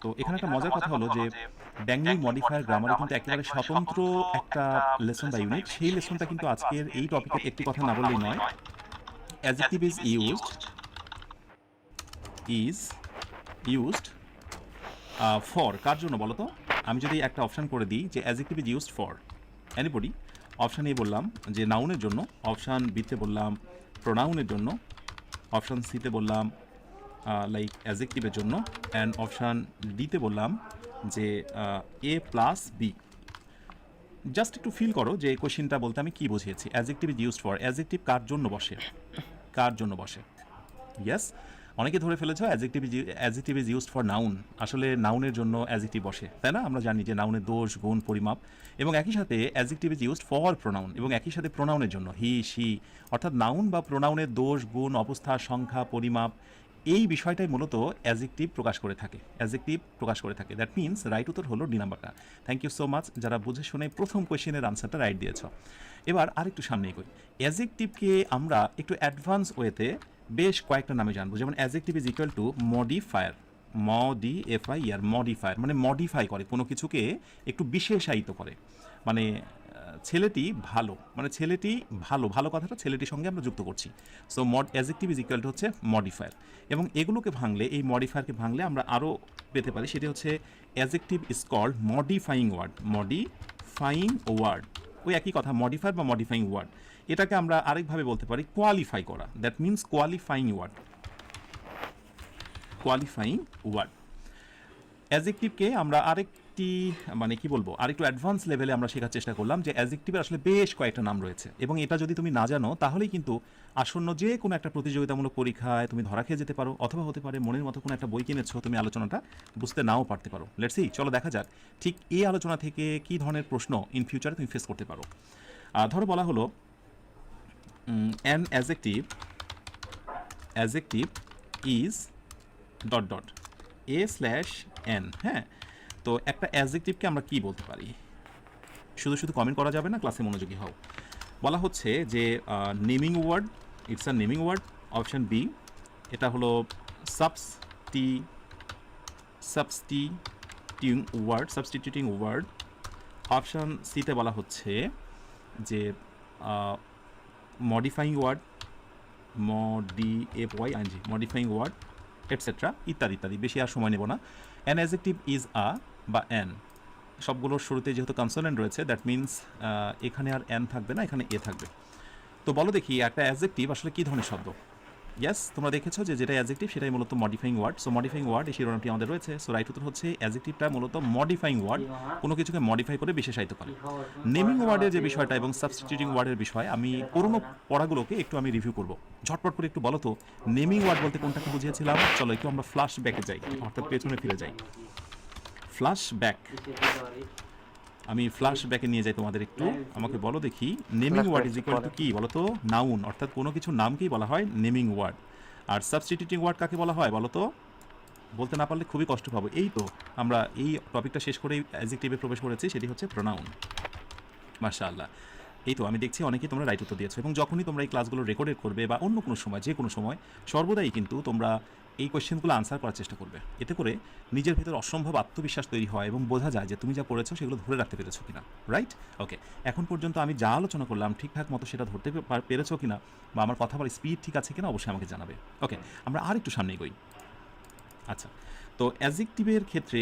তো এখানে একটা মজার কথা হলো যে ড্যাংলি মডিফায়ার গ্রামারে কিন্তু একেবারে স্বতন্ত্র একটা লেসন বা ইউনিট, সেই লেসনটা কিন্তু আজকের এই টপিকের একটি কথা না বললেই নয়। অ্যাজেক্টিভ ইজ ইউজড ফর, কার জন্য বলো তো? আমি যদি একটা অপশান করে দিই যে adjective is used for anybody, option A বললাম যে নাউনের জন্য, অপশান বিতে বললাম প্রোনাউনের জন্য, অপশান সিতে বললাম লাইক অ্যাজেক্টিভের জন্য, অ্যান্ড অপশান ডিতে বললাম যে এ প্লাস বি। জাস্ট একটু ফিল করো যে কোশ্চেনটা বলতে আমি কী বুঝিয়েছি। Adjective is used for, adjective কার জন্য বসে? কার জন্য বসে? ইয়েস, অনেকে ধরে ফেলেছ adjective is used for noun. আসলে নাউনের জন্য অ্যাজেক্টিভ বসে, তাই না? আমরা জানি যে নাউনের দোষ, গুণ, পরিমাপ, এবং একই সাথে adjective is used for pronoun, এবং একই সাথে প্রোনাউনের জন্য হি, শি। অর্থাৎ নাউন বা প্রোনাউনের দোষ, গুণ, অবস্থা, সংখ্যা, পরিমাপ, এই বিষয়টাই মূলত অ্যাজেক্টিভ প্রকাশ করে থাকে, দ্যাট মিনস রাইট উত্তর হলো ডি নাম্বারটা। থ্যাংক ইউ সো মাচ যারা বুঝে শুনে প্রথম কোয়েশ্চেনের আনসারটা রাইট দিয়েছ। এবার আরেকটু সামনে এগোই। অ্যাজেক্টিভকে আমরা একটু অ্যাডভান্স ওয়েতে বেশ কয়েকটা নামে জানবো। যেমন adjective is equal to modifier, modifier, modifier মানে মডিফাই করে, কোনো কিছুকে একটু বিশেষায়িত করে। মানে ছেলেটি ভালো, মানে ছেলেটি ভালো, ভালো কথাটা ছেলেটির সঙ্গে আমরা যুক্ত করছি। So adjective is equal two হচ্ছে মডিফায়ার। এবং এগুলোকে ভাঙলে, এই মডিফায়ারকে ভাঙলে আমরা আরও পেতে পারি, সেটি হচ্ছে adjective is called modifying word. Modifying word, ওই একই কথা, মডিফায়ার বা মডিফাইং ওয়ার্ড। এটাকে আমরা আরেকভাবে বলতে পারি কোয়ালিফাই করা, that means qualifying word. Qualifying word. অ্যাজেক্টিভকে আমরা আরেকটি মানে কি বলবো, আরেকটু অ্যাডভান্স লেভেলে আমরা শেখার চেষ্টা করলাম যে অ্যাজেক্টিভের আসলে বেশ কয়েকটা নাম রয়েছে, এবং এটা যদি তুমি না জানো তাহলেই কিন্তু আসন্ন যে কোনো একটা প্রতিযোগিতামূলক পরীক্ষায় তুমি ধরা খেয়ে যেতে পারো, অথবা হতে পারে মনের মতো কোনো একটা বই কিনেছো, তুমি আলোচনাটা বুঝতে নাও পারতে পারো। লেটস সি, চলো দেখা যাক ঠিক এই আলোচনা থেকে কী ধরনের প্রশ্ন ইন ফিউচারে তুমি ফেস করতে পারো। ধরো বলা হলো an adjective is dot dot A slash N. হ্যাঁ, তো একটা অ্যাজেক্টিভকে আমরা কি বলতে পারি? শুধু শুধু কমেন্ট করা যাবে না, ক্লাসে মনোযোগী হও। বলা হচ্ছে যে naming word, it's a naming word. Option B, এটা হলো সাবস্টিটিউটিং ওয়ার্ড। অপশান সিতে বলা হচ্ছে যে modifying word, modifying word, etcetera, ইত্যাদি ইত্যাদি। বেশি আর সময় নেব না। অ্যান অ্যাজেক্টিভ ইজ আ বা অ্যান, সবগুলোর শুরুতে যেহেতু কনসোনেন্ট রয়েছে, দ্যাট মিনস এখানে আর অ্যান থাকবে না, এখানে এ থাকবে। তো বলো দেখি একটা অ্যাজেক্টিভ আসলে কী ধরনের শব্দ? ইয়েস, তোমরা দেখেছো যে যেটা অ্যাজেক্টিভ সেটাই মূলত modifying word. So modifying word, এই শিরোনামটি আমাদের রয়েছে। সো রাইট উত্তর হচ্ছে অ্যাজেক্টিভটা মূলত মডিফাইং ওয়ার্ড, কোনো কিছুকে মডিফাই করে বিশেষায়িত করে। নেমিং ওয়ার্ডের যে বিষয়টা এবং সাবস্টিটিউটিং ওয়ার্ডের বিষয়, আমি পুরোনো পড়াগুলোকে একটু আমি রিভিউ করবো। ঝটপট করে একটু বলো তো, নেমিং ওয়ার্ড বলতে কোনটাকে বুঝিয়েছিলাম? চলো একটু আমরা ফ্ল্যাশ ব্যাকে যাই, অর্থাৎ পেছনে ফিরে যাই। ফ্ল্যাশ ব্যাক, আমি ফ্ল্যাশ ব্যাকে নিয়ে যাই তোমাদের একটু। আমাকে বলো দেখি, naming word is equal to কি বলো তো? নাউন, অর্থাৎ কোনো কিছুর নামকেই বলা হয় নেমিং ওয়ার্ড। আর সাবস্টিটিউটিং ওয়ার্ড কাকে বলা হয় বলো তো? বলতে না পারলে খুবই কষ্ট পাবো। এই তো আমরা এই টপিকটা শেষ করেই অ্যাডজেক্টিভে প্রবেশ করেছি, সেটি হচ্ছে প্রোনাউন। মাশাআল্লাহ, এই তো আমি দেখছি অনেকেই তোমরা রাইট উত্তর দিয়েছো। এবং যখনই তোমরা এই ক্লাসগুলো রেকর্ডেড করবে বা অন্য কোনো সময়, যে কোনো সময়, সর্বদাই কিন্তু তোমরা এই কোয়েশ্চেনগুলো আনসার করার চেষ্টা করবে। এতে করে নিজের ভেতর অসম্ভব আত্মবিশ্বাস তৈরি হয় এবং বোঝা যায় যে তুমি যা পড়েছো সেগুলো ধরে রাখতে পেরেছো কিনা। রাইট? ওকে, এখন পর্যন্ত আমি যা আলোচনা করলাম ঠিকঠাক মতো সেটা ধরতে পেরেছো কিনা, বা আমার কথা বলার স্পিড ঠিক আছে কিনা, অবশ্যই আমাকে জানাবে। ওকে, আমরা আর একটু সামনে এগোই। আচ্ছা, তো অ্যাজেক্টিভের ক্ষেত্রে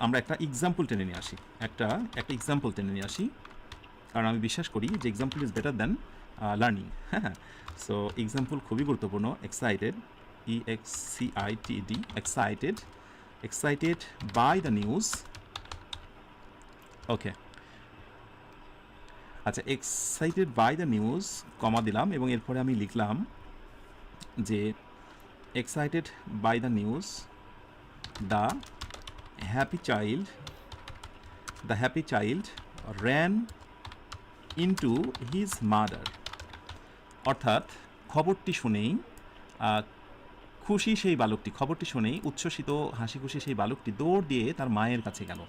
আমরা একটা এক্সাম্পল টেনে নিয়ে আসি, একটা এক্সাম্পল টেনে নিয়ে আসি, কারণ আমি বিশ্বাস করি যে example is better than learning. হ্যাঁ, সো এক্সাম্পল খুবই গুরুত্বপূর্ণ। Excited, excited, excited by the news. Okay, আচ্ছা, excited by the news comma দিলাম, এবং এরপরে আমি লিখলাম যে excited by the news the happy child ran into his mother. অর্থাৎ খবরটি শুনেই খবরটি শুনেই উচ্ছ্বসিত হাসি খুশি সেই বালকটি দৌড় দিয়ে তার মায়ের কাছে গেল।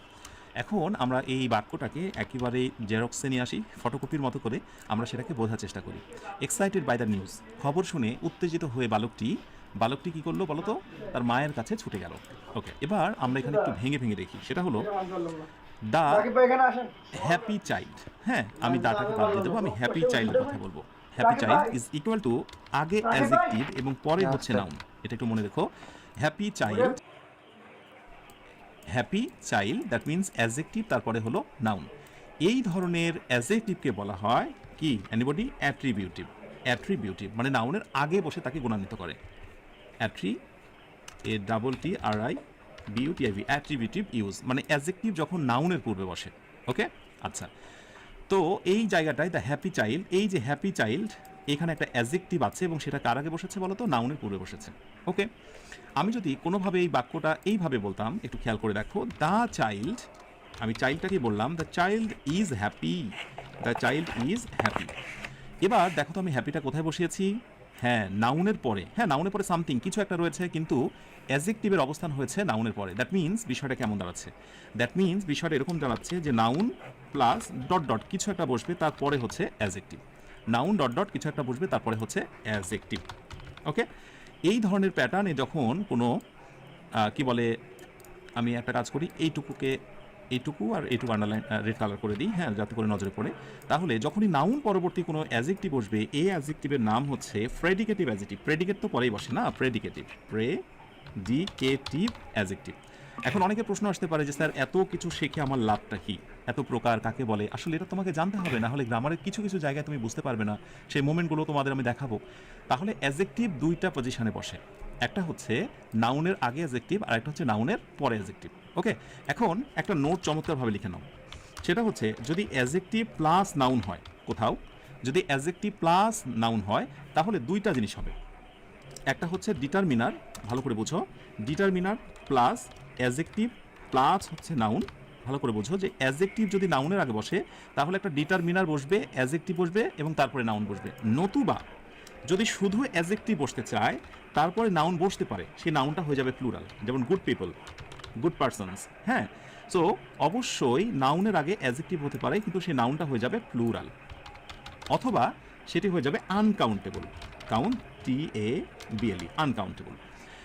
এখন আমরা এই বাক্যটাকে একেবারে জেরক্সে নিয়ে আসি, ফটোকপির মতো করে আমরা সেটাকে বোঝার চেষ্টা করি। এক্সাইটেড বাই দ্য নিউজ, খবর শুনে উত্তেজিত হয়ে বালকটি বালকটি কি করলো বলো তো? তার মায়ের কাছে ছুটে গেল। ওকে, এবার আমরা এখানে একটু ভেঙে ভেঙে দেখি। সেটা হলো দ্য হ্যাপি চাইল্ড। হ্যাঁ, আমি দাটাকে বাদ দিয়ে দেবো, আমি হ্যাপি চাইল্ডের কথা বলবো। Happy child is equal two আগে অ্যাজেক্টিভ এবং পরে হচ্ছে নাউন। এটা একটু মনে রেখো। Happy child, happy child that means adjective, তারপরে হলো নাউন। এই ধরনের অ্যাজেক্টিভকে বলা হয় কি এনিবডি? অ্যাট্রিবিউটিভ। অ্যাট্রিবিউটিভ মানে নাউনের আগে বসে তাকে গুণান্বিত করে। ATTRIBUTIV, অ্যাট্রিবিউটিভ ইউজ মানে অ্যাজেক্টিভ যখন নাউনের পূর্বে বসে। ওকে, আচ্ছা। তো এই জায়গাটায় দ্য হ্যাপি চাইল্ড, এই যে হ্যাপি চাইল্ড, এখানে একটা অ্যাজেক্টিভ আছে এবং সেটা কার আগে বসেছে বলো তো? নাউনের পূর্বে বসেছে। ওকে, আমি যদি কোনোভাবে এই বাক্যটা এইভাবে বলতাম, একটু খেয়াল করে দেখো, দ্য চাইল্ড, আমি চাইল্ডটাকে বললাম the child is happy, the child is happy. এবার দেখো তো আমি হ্যাপিটা কোথায় বসিয়েছি? হ্যাঁ, নাউনের পরে। হ্যাঁ, নাউনের পরে সামথিং কিছু একটা রয়েছে, কিন্তু অ্যাজেক্টিভের অবস্থান হয়েছে নাউনের পরে। দ্যাট মিনস বিষয়টা কেমন দাঁড়াচ্ছে? দ্যাট মিনস বিষয়টা এরকম দাঁড়াচ্ছে যে নাউন প্লাস ডট ডট কিছু একটা বসবে, তারপরে হচ্ছে অ্যাজেক্টিভ। নাউন ডট ডট কিছু একটা বসবে, তারপরে হচ্ছে অ্যাজেক্টিভ। ওকে, এই ধরনের প্যাটার্নে যখন কোনো কি বলে, আমি একটা কাজ করি, এইটুকু আর এইটুকু আন্ডারলাইন রেড কালার করে দিই, হ্যাঁ, যাতে করে নজরে পড়ে। তাহলে যখনই নাউন পরবর্তী কোনো অ্যাজেক্টিভ বসবে, এই অ্যাজেক্টিভের নাম হচ্ছে প্রেডিকেটিভ অ্যাজেক্টিভ। প্রেডিকেট তো পরেই বসে না, প্রেডিকেটিভ, প্রেডিকেটিভ অ্যাজেক্টিভ। এখন অনেকের প্রশ্ন আসতে পারে যে স্যার এত কিছু শিখে আমার লাভটা কি? এত প্রকার কাকে বলে? আসলে এটা তোমাকে জানতে হবে, না হলে গ্রামারের কিছু কিছু জায়গায় তুমি বুঝতে পারবে না। সেই মোমেন্টগুলো তোমাদের আমি দেখাবো। তাহলে অ্যাজেক্টিভ দুইটা পজিশনে বসে, একটা হচ্ছে নাউনের আগে অ্যাজেক্টিভ, আর একটা হচ্ছে নাউনের পরে অ্যাজেক্টিভ। ওকে, এখন একটা নোট চমৎকারভাবে লিখে নাও। সেটা হচ্ছে যদি অ্যাজেক্টিভ প্লাস নাউন হয় কোথাও, যদি অ্যাজেক্টিভ প্লাস নাউন হয়, তাহলে দুইটা জিনিস হবে। একটা হচ্ছে ডিটারমিনার, ভালো করে বোঝো, ডিটারমিনার প্লাস অ্যাজেক্টিভ প্লাস হচ্ছে নাউন। ভালো করে বোঝো যে অ্যাজেক্টিভ যদি নাউনের আগে বসে, তাহলে একটা ডিটারমিনার বসবে, অ্যাজেক্টিভ বসবে এবং তারপরে নাউন বসবে। নতুবা যদি শুধু অ্যাজেক্টিভ বসতে চায়, তারপরে নাউন বসতে পারে, সেই নাউনটা হয়ে যাবে প্লুরাল, যেমন গুড পিপল, গুড পারসনস। হ্যাঁ, সো অবশ্যই নাউনের আগে অ্যাজেক্টিভ হতে পারে, কিন্তু সেই নাউনটা হয়ে যাবে প্লুরাল, অথবা সেটি হয়ে যাবে আনকাউন্টেবল, COUNTABLE, আনকাউন্টেবল।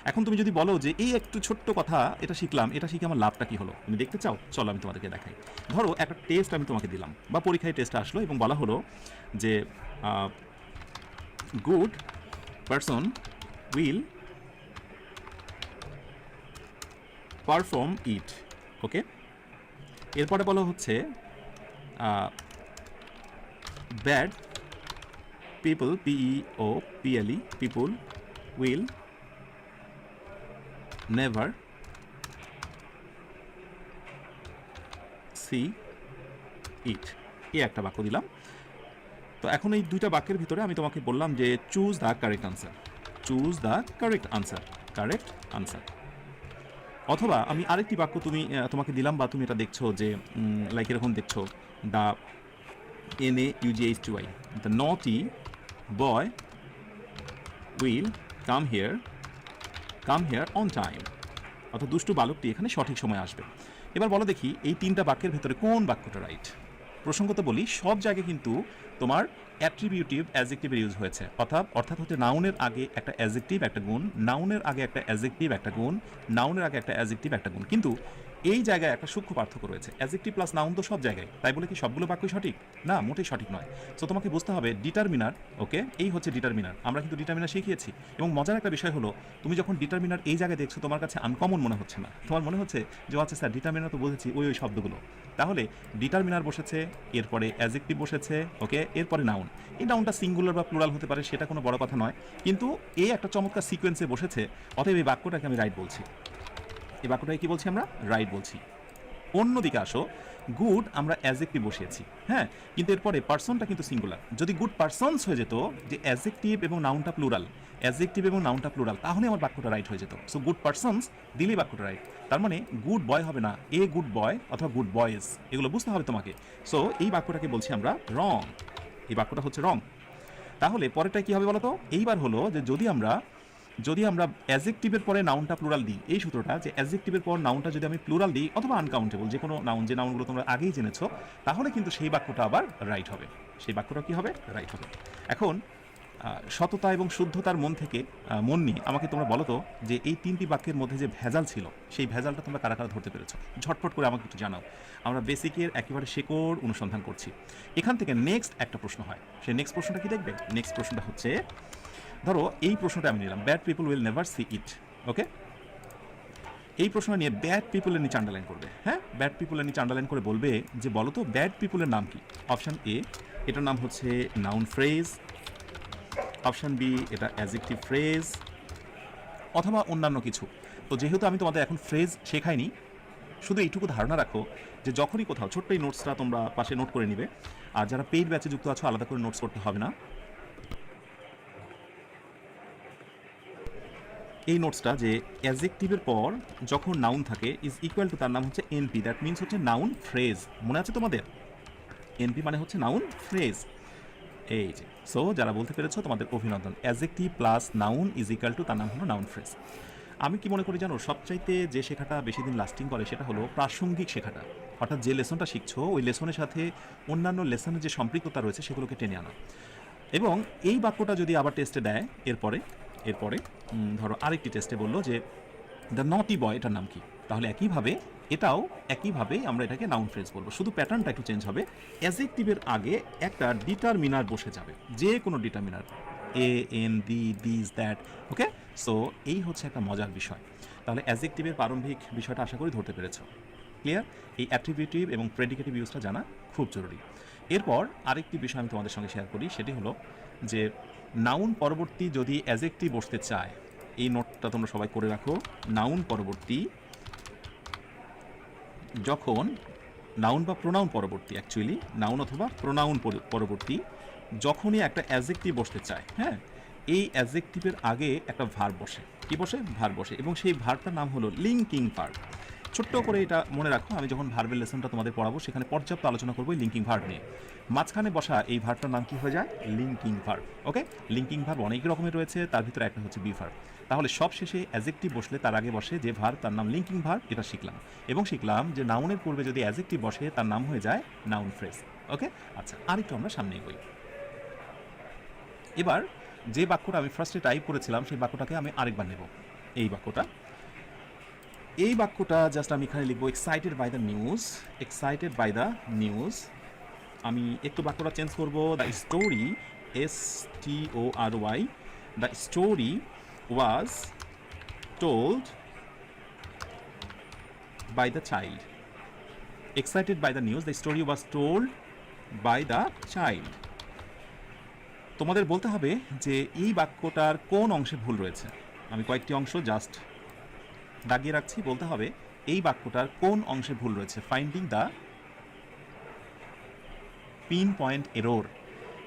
এখন তুমি যদি বলো যে এই একটু ছোট্ট কথা এটা শিখলাম, এটা শিখে আমার লাভটা কি হলো, তুমি দেখতে চাও? চলো আমি তোমাদেরকে দেখাই। ধরো একটা টেস্ট আমি তোমাকে দিলাম, বা পরীক্ষায় টেস্ট আসলো এবং বলা হলো যে good person will perform it. Okay, এরপরে বলা হচ্ছে bad people, PEOPLE, people will never see it. এই একটা বাক্য দিলাম। তো এখন এই দুইটা বাক্যের ভিতরে আমি তোমাকে বললাম যে choose the correct answer, choose the correct answer, correct answer. অথবা আমি আরেকটি বাক্য তোমাকে দিলাম, বা তুমি এটা দেখছো যে লাইক এরকম দেখছো, the NAUGHTY, the naughty boy will come here on time, অর্থাৎ দুষ্টু বালকটি এখানে সঠিক সময় আসবে। এবার বলো দেখি এই তিনটা বাক্যের ভেতরে কোন বাক্যটা রাইট? প্রসঙ্গত বলি, সব জায়গায় কিন্তু তোমার অ্যাট্রিবিউটিভ অ্যাডজেক্টিভের ইউজ হয়েছে, অর্থাৎ হচ্ছে নাউনের আগে একটা অ্যাডজেক্টিভ একটা গুণ, নাউনের আগে একটা অ্যাডজেক্টিভ একটা গুণ, নাউনের আগে একটা অ্যাডজেক্টিভ একটা গুণ। কিন্তু এই জায়গায় একটা সূক্ষ্ম পার্থক্য রয়েছে, অ্যাডজেক্টিভ প্লাস নাউন তো সব জায়গায়, তাই বলে কি সবগুলো বাক্যই সঠিক? না, মোটেই সঠিক নয়। সো তোমাকে বুঝতে হবে ডিটারমিনার। ওকে, এই হচ্ছে ডিটারমিনার, আমরা কিন্তু ডিটারমিনার শিখিয়েছি। এবং মজার একটা বিষয় হলো, তুমি যখন ডিটারমিনার এই জায়গায় দেখছো, তোমার কাছে আনকমন মনে হচ্ছে না, তোমার মনে হচ্ছে যে আচ্ছা স্যার ডিটারমিনার তো বুঝেছি, ওই শব্দগুলো। তাহলে ডিটারমিনার বসেছে, এরপরে অ্যাডজেক্টিভ বসেছে, ওকে, এরপরে নাউন। এই নাউনটা সিঙ্গুলার বা প্লুরাল হতে পারে, সেটা কোনো বড় কথা নয়, কিন্তু এই একটা চমৎকার সিকোয়েন্সে বসেছে, অতএব এই বাক্যটাকে আমি রাইট বলছি। এই বাক্যটাকে কি বলছি আমরা? রাইট বলছি। অন্যদিকে আসো, গুড আমরা অ্যাজেক্টিভ বসিয়েছি, হ্যাঁ, কিন্তু এরপরে পার্সনটা কিন্তু সিঙ্গুলার। যদি গুড পার্সনস হয়ে যেত, যে অ্যাজেক্টিভ এবং নাউনটা প্লুরাল, অ্যাজেক্টিভ এবং নাউনটা প্লুরাল, তাহলে আমার বাক্যটা রাইট হয়ে যেত। সো গুড পার্সনস দিলেই বাক্যটা রাইট। তার মানে গুড বয় হবে না, এ গুড বয় অথবা গুড বয়েজ, এগুলো বুঝতে হবে তোমাকে। সো এই বাক্যটাকে বলছি আমরা রং, এই বাক্যটা হচ্ছে রং। তাহলে পরেরটা কি হবে বলো তো? এইবার হলো যে যদি আমরা অ্যাজেক্টিভের পরে নাউনটা প্লুরাল দিই, এই সূত্রটা যে অ্যাজেক্টিভের পর নাউনটা যদি আমি প্লুরাল দিই, অথবা আনকাউন্টেবল যে কোনো নাউন, যে নাউনগুলো তোমরা আগেই জেনেছো, তাহলে কিন্তু সেই বাক্যটা আবার রাইট হবে, সেই বাক্যটা কি হবে? রাইট হবে। এখন সততা এবং শুদ্ধতার মন থেকে মন নিয়ে আমাকে তোমরা বলো তো যে এই 3টি বাক্যের মধ্যে যে ভেজাল ছিল সেই ভেজালটা তোমরা কারা কারা ধরতে পেরেছো, ঝটপট করে আমাকে একটু জানাও। আমরা বেসিকের একেবারে শেকড় অনুসন্ধান করছি। এখান থেকে নেক্সট একটা প্রশ্ন হয়, সেই নেক্সট প্রশ্নটা কি দেখবে? নেক্সট প্রশ্নটা হচ্ছে, ধরো এই প্রশ্নটা আমি নিলাম, bad people will never see it. Okay, এই প্রশ্নটা নিয়ে ব্যাড পিপলের নিচে আন্ডারলাইন করবে। হ্যাঁ, ব্যাড পিপলের নিচে আন্ডারলাইন করে বলবে যে বলো তো ব্যাড পিপলের নাম কি। অপশান এ, এটার নাম হচ্ছে নাউন ফ্রেজ। অপশান বি, এটা অ্যাডজেক্টিভ ফ্রেজ, অথবা অন্যান্য কিছু। তো যেহেতু আমি তোমাদের এখন ফ্রেজ শেখাইনি, শুধু এইটুকু ধারণা রাখো যে যখনই কোথাও, ছোট্ট এই নোটসটা তোমরা পাশে নোট করে নিবে, আর যারা পেইড ব্যাচে যুক্ত আছো আলাদা করে নোটস করতে হবে না। এই নোটসটা যে অ্যাডজেক্টিভের পর যখন নাউন থাকে ইজ ইকুয়াল টু তার নাম হচ্ছে এনপি, দ্যাট মিনস হচ্ছে নাউন ফ্রেজ। মনে আছে তোমাদের? এনপি মানে হচ্ছে নাউন ফ্রেজ। এই যে, সো যারা বলতে পেরেছো তোমাদের অভিনন্দন। Adjective plus noun is equal two তার নাম হলো নাউন ফ্রেজ। আমি কি মনে করি জানো, সবচাইতে যে শেখাটা বেশি দিন লাস্টিং করে সেটা হলো প্রাসঙ্গিক শেখাটা। অর্থাৎ যে লেসনটা শিখছো ওই লেসনের সাথে অন্যান্য লেসনের যে সম্পৃক্ততা রয়েছে সেগুলোকে টেনে আনা। এবং এই বাক্যটা যদি আবার টেস্টে দেয় এরপরে এরপরে ধরো আরেকটি টেস্টে বললো যে দ্য নটি বয়, এটার নাম কি, তাহলে এটাও একইভাবে আমরা এটাকে নাউন ফ্রেজ বলবো, শুধু প্যাটার্নটা একটু চেঞ্জ হবে। অ্যাডজেক্টিভের আগে একটা ডিটারমিনার বসে যাবে, যে কোনো determiner, A, N, this, that. Okay, so এই হচ্ছে একটা মজার বিষয়। তাহলে অ্যাডজেক্টিভের প্রারম্ভিক বিষয়টা আশা করি ধরতে পেরেছো। ক্লিয়ার? এই অ্যাট্রিবিউটিভ এবং প্রেডিকেটিভ ইউজটা জানা খুব জরুরি। এরপর আরেকটি বিষয় আমি তোমাদের সঙ্গে শেয়ার করি, সেটি হলো যে নাউন পরবর্তী যদি অ্যাডজেক্টিভ বসতে চায়, এই নোটটা তোমরা সবাই করে রাখো, নাউন পরবর্তী যখন, নাউন বা প্রোনাউন পরবর্তী, অ্যাকচুয়ালি নাউন অথবা প্রোনাউন পরবর্তী যখনই একটা অ্যাডজেক্টিভ বসতে চায়, হ্যাঁ, এই অ্যাডজেক্টিভের আগে একটা ভার্ব বসে। কি বসে? ভার্ব বসে, এবং সেই ভার্বটার নাম হলো লিঙ্কিং ভার্ব। ছোট্ট করে এটা মনে রাখো, আমি যখন ভার্বের লেসনটা তোমাদের পড়াবো সেখানে পর্যাপ্ত আলোচনা করবো এই লিঙ্কিং ভার্ব নিয়ে। মাঝখানে বসা এই ভার্বটার নাম কি হয়ে যায়? Linking verb. Okay, linking verb অনেক রকমের রয়েছে, তার ভিতরে একটা হচ্ছে বি ভার্ব। তাহলে সব শেষে অ্যাডজেক্টিভ বসলে তার আগে বসে যে ভার্ব, তার নাম লিঙ্কিং ভার্ব। এটা শিখলাম, এবং শিখলাম যে নাউনের পূর্বে যদি অ্যাডজেক্টিভ বসে তার নাম হয়ে যায় নাউন ফ্রেজ। ওকে, আচ্ছা, আরেকটু আমরা সামনে এগোই। এবার যে বাক্যটা আমি ফার্স্টে টাইপ করেছিলাম সেই বাক্যটাকে আমি আরেকবার নেব। এই বাক্যটা জাস্ট আমি এখানে লিখবো excited by the news. Excited by the news. আমি একটু বাক্যটা চেঞ্জ করবো, the story, STORY, the story was told by the child. Excited by the news, the story was told by the child. তোমাদের বলতে হবে যে এই বাক্যটার কোন অংশে ভুল রয়েছে। আমি কয়েকটি অংশ জাস্ট দাগিয়ে রাখছি, বলতে হবে এই বাক্যটার কোন অংশে ভুল রয়েছে। Finding the pinpoint error.